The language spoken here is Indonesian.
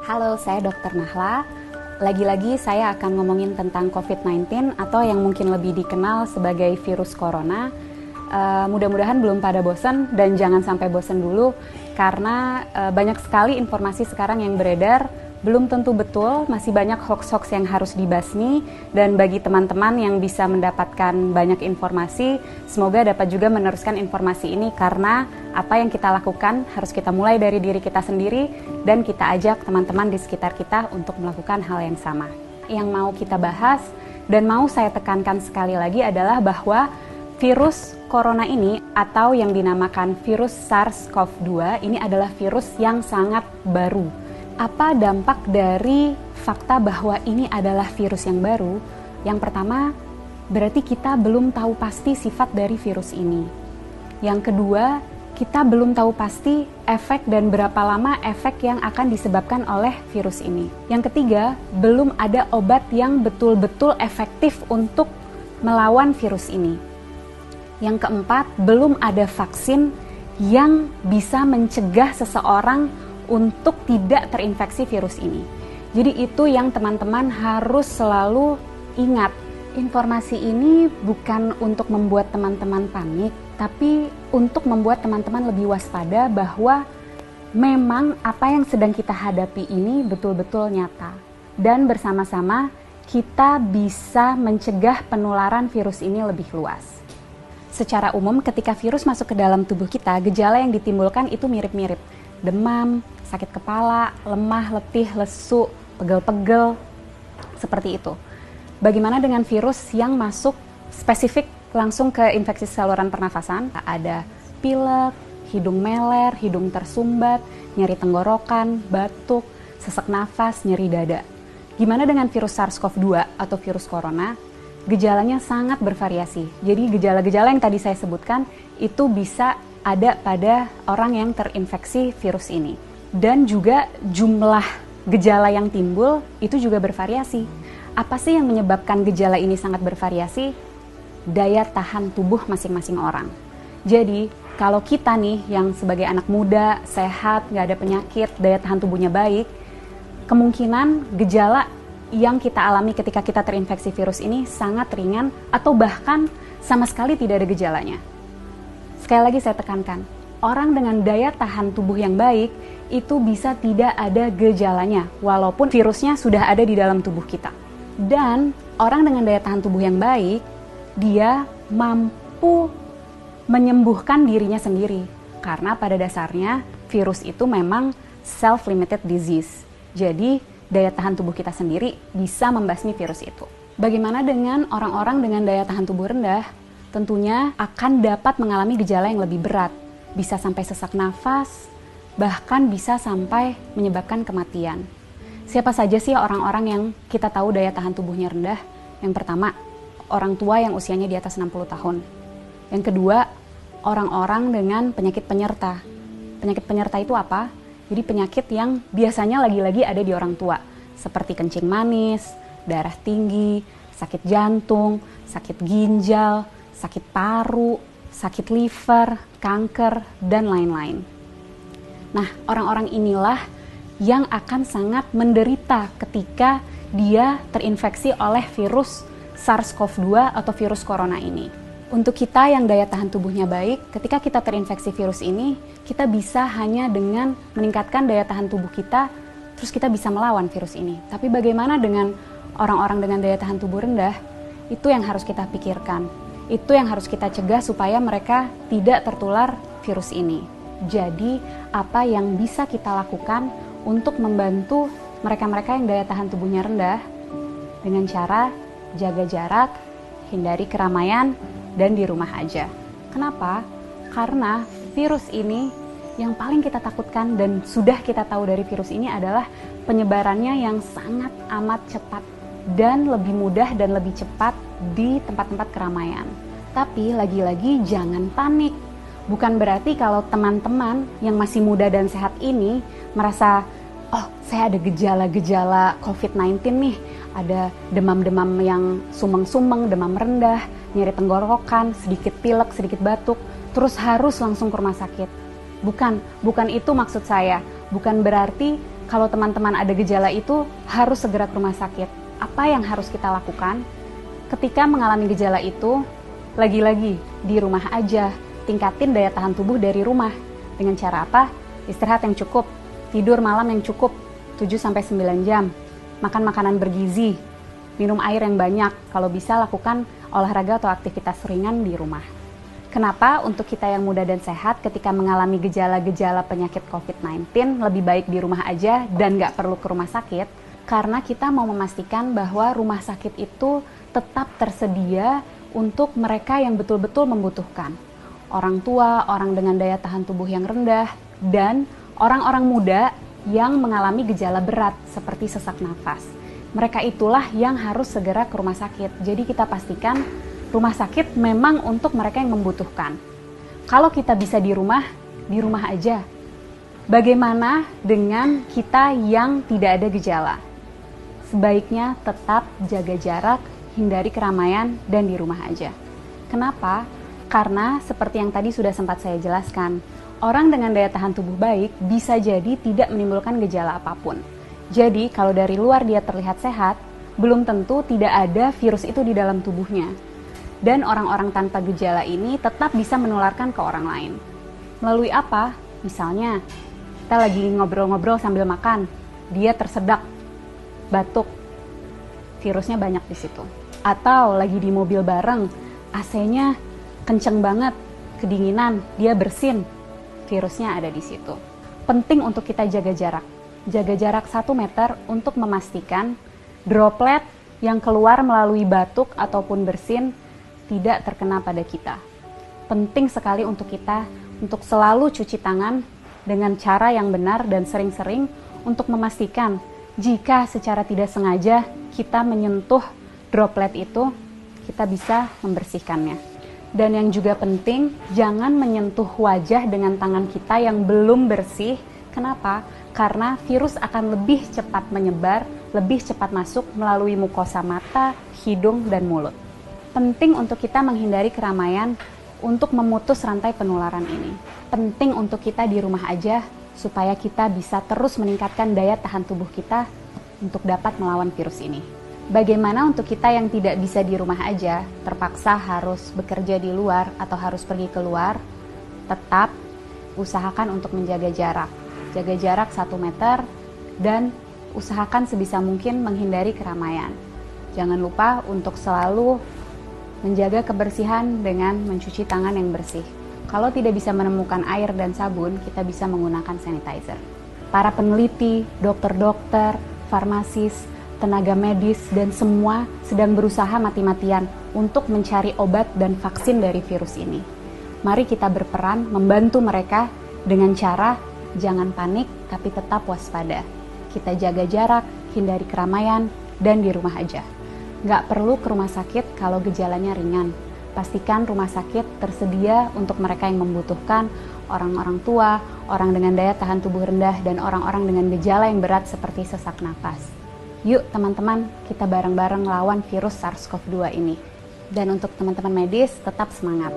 Halo, saya Dr. Nahla. Lagi-lagi saya akan ngomongin tentang COVID-19 atau yang mungkin lebih dikenal sebagai virus corona. Mudah-mudahan belum pada bosan dan jangan sampai bosan dulu karena banyak sekali informasi sekarang yang beredar, belum tentu betul, masih banyak hoax-hoax yang harus dibasmi, dan bagi teman-teman yang bisa mendapatkan banyak informasi, semoga dapat juga meneruskan informasi ini karena apa yang kita lakukan harus kita mulai dari diri kita sendiri dan kita ajak teman-teman di sekitar kita untuk melakukan hal yang sama. Yang mau kita bahas dan mau saya tekankan sekali lagi adalah bahwa virus corona ini atau yang dinamakan virus SARS-CoV-2 ini adalah virus yang sangat baru. Apa dampak dari fakta bahwa ini adalah virus yang baru? Yang pertama, berarti kita belum tahu pasti sifat dari virus ini. Yang kedua, kita belum tahu pasti efek dan berapa lama efek yang akan disebabkan oleh virus ini. Yang ketiga, belum ada obat yang betul-betul efektif untuk melawan virus ini. Yang keempat, belum ada vaksin yang bisa mencegah seseorang untuk tidak terinfeksi virus ini. Jadi itu yang teman-teman harus selalu ingat. Informasi ini bukan untuk membuat teman-teman panik, tapi untuk membuat teman-teman lebih waspada bahwa memang apa yang sedang kita hadapi ini betul-betul nyata. Dan bersama-sama kita bisa mencegah penularan virus ini lebih luas. Secara umum ketika virus masuk ke dalam tubuh kita, gejala yang ditimbulkan itu mirip-mirip. Demam, sakit kepala, lemah, letih, lesu, pegel-pegel, seperti itu. Bagaimana dengan virus yang masuk spesifik langsung ke infeksi saluran pernafasan? Ada pilek, hidung meler, hidung tersumbat, nyeri tenggorokan, batuk, sesak nafas, nyeri dada. Gimana dengan virus SARS-CoV-2 atau virus corona? Gejalanya sangat bervariasi. Jadi gejala-gejala yang tadi saya sebutkan itu bisa ada pada orang yang terinfeksi virus ini. Dan juga jumlah gejala yang timbul itu juga bervariasi. Apa sih yang menyebabkan gejala ini sangat bervariasi? Daya tahan tubuh masing-masing orang. Jadi kalau kita nih yang sebagai anak muda, sehat, nggak ada penyakit, daya tahan tubuhnya baik, kemungkinan gejala yang kita alami ketika kita terinfeksi virus ini sangat ringan atau bahkan sama sekali tidak ada gejalanya. Sekali lagi saya tekankan, orang dengan daya tahan tubuh yang baik itu bisa tidak ada gejalanya walaupun virusnya sudah ada di dalam tubuh kita. Dan orang dengan daya tahan tubuh yang baik, dia mampu menyembuhkan dirinya sendiri karena pada dasarnya virus itu memang self-limited disease. Jadi daya tahan tubuh kita sendiri bisa membasmi virus itu. Bagaimana dengan orang-orang dengan daya tahan tubuh rendah? Tentunya akan dapat mengalami gejala yang lebih berat, bisa sampai sesak nafas, bahkan bisa sampai menyebabkan kematian. Siapa saja sih orang-orang yang kita tahu daya tahan tubuhnya rendah? Yang pertama, orang tua yang usianya di atas 60 tahun. Yang kedua, orang-orang dengan penyakit penyerta. Penyakit penyerta itu apa? Jadi penyakit yang biasanya lagi-lagi ada di orang tua, seperti kencing manis, darah tinggi, sakit jantung, sakit ginjal, sakit paru, sakit liver, kanker, dan lain-lain. Nah, orang-orang inilah yang akan sangat menderita ketika dia terinfeksi oleh virus SARS-CoV-2 atau virus corona ini. Untuk kita yang daya tahan tubuhnya baik, ketika kita terinfeksi virus ini, kita bisa hanya dengan meningkatkan daya tahan tubuh kita, terus kita bisa melawan virus ini. Tapi bagaimana dengan orang-orang dengan daya tahan tubuh rendah? Itu yang harus kita pikirkan. Itu yang harus kita cegah supaya mereka tidak tertular virus ini. Jadi, apa yang bisa kita lakukan untuk membantu mereka-mereka yang daya tahan tubuhnya rendah? Dengan cara jaga jarak, hindari keramaian, dan di rumah aja. Kenapa? Karena virus ini yang paling kita takutkan dan sudah kita tahu dari virus ini adalah penyebarannya yang sangat amat cepat dan lebih mudah dan lebih cepat di tempat-tempat keramaian. Tapi lagi-lagi jangan panik. Bukan berarti kalau teman-teman yang masih muda dan sehat ini merasa, oh saya ada gejala-gejala COVID-19 nih, ada demam-demam yang sumeng-sumeng, demam rendah, nyeri tenggorokan, sedikit pilek, sedikit batuk, terus harus langsung ke rumah sakit. Bukan itu maksud saya. Bukan berarti Kalau teman-teman ada gejala itu, harus segera ke rumah sakit. Apa yang harus kita lakukan? Ketika mengalami gejala itu, lagi-lagi di rumah aja, tingkatin daya tahan tubuh dari rumah. Dengan cara apa? Istirahat yang cukup, tidur malam yang cukup, 7-9 jam, makan makanan bergizi, minum air yang banyak, kalau bisa lakukan olahraga atau aktivitas ringan di rumah. Kenapa untuk kita yang muda dan sehat ketika mengalami gejala-gejala penyakit COVID-19 lebih baik di rumah aja dan nggak perlu ke rumah sakit? Karena kita mau memastikan bahwa rumah sakit itu tetap tersedia untuk mereka yang betul-betul membutuhkan. Orang tua, orang dengan daya tahan tubuh yang rendah, dan orang-orang muda yang mengalami gejala berat seperti sesak nafas. Mereka itulah yang harus segera ke rumah sakit. Jadi kita pastikan rumah sakit memang untuk mereka yang membutuhkan. Kalau kita bisa di rumah aja. Bagaimana dengan kita yang tidak ada gejala? Sebaiknya tetap jaga jarak, hindari keramaian, dan di rumah aja. Kenapa? Karena seperti yang tadi sudah sempat saya jelaskan, orang dengan daya tahan tubuh baik bisa jadi tidak menimbulkan gejala apapun. Jadi kalau dari luar dia terlihat sehat, belum tentu tidak ada virus itu di dalam tubuhnya. Dan orang-orang tanpa gejala ini tetap bisa menularkan ke orang lain. Melalui apa? Misalnya, kita lagi ngobrol-ngobrol sambil makan, dia tersedak, batuk, virusnya banyak di situ. Atau lagi di mobil bareng, AC-nya kenceng banget, kedinginan, dia bersin, virusnya ada di situ. Penting untuk kita jaga jarak. Jaga jarak 1 meter untuk memastikan droplet yang keluar melalui batuk ataupun bersin tidak terkena pada kita. Penting sekali untuk kita untuk selalu cuci tangan dengan cara yang benar dan sering-sering untuk memastikan jika secara tidak sengaja kita menyentuh droplet itu, kita bisa membersihkannya. Dan yang juga penting, jangan menyentuh wajah dengan tangan kita yang belum bersih. Kenapa? Karena virus akan lebih cepat menyebar, lebih cepat masuk melalui mukosa mata, hidung, dan mulut. Penting untuk kita menghindari keramaian untuk memutus rantai penularan ini. Penting untuk kita di rumah aja supaya kita bisa terus meningkatkan daya tahan tubuh kita untuk dapat melawan virus ini. Bagaimana untuk kita yang tidak bisa di rumah aja, terpaksa harus bekerja di luar atau harus pergi keluar, tetap usahakan untuk menjaga jarak. Jaga jarak 1 meter dan usahakan sebisa mungkin menghindari keramaian. Jangan lupa untuk selalu menjaga kebersihan dengan mencuci tangan yang bersih. Kalau tidak bisa menemukan air dan sabun, kita bisa menggunakan sanitizer. Para peneliti, dokter-dokter, farmasis, tenaga medis, dan semua sedang berusaha mati-matian untuk mencari obat dan vaksin dari virus ini. Mari kita berperan membantu mereka dengan cara jangan panik tapi tetap waspada. Kita jaga jarak, hindari keramaian, dan di rumah aja. Nggak perlu ke rumah sakit kalau gejalanya ringan. Pastikan rumah sakit tersedia untuk mereka yang membutuhkan, orang-orang tua, orang dengan daya tahan tubuh rendah, dan orang-orang dengan gejala yang berat seperti sesak nafas. Yuk teman-teman, kita bareng-bareng lawan virus SARS-CoV-2 ini. Dan untuk teman-teman medis, tetap semangat.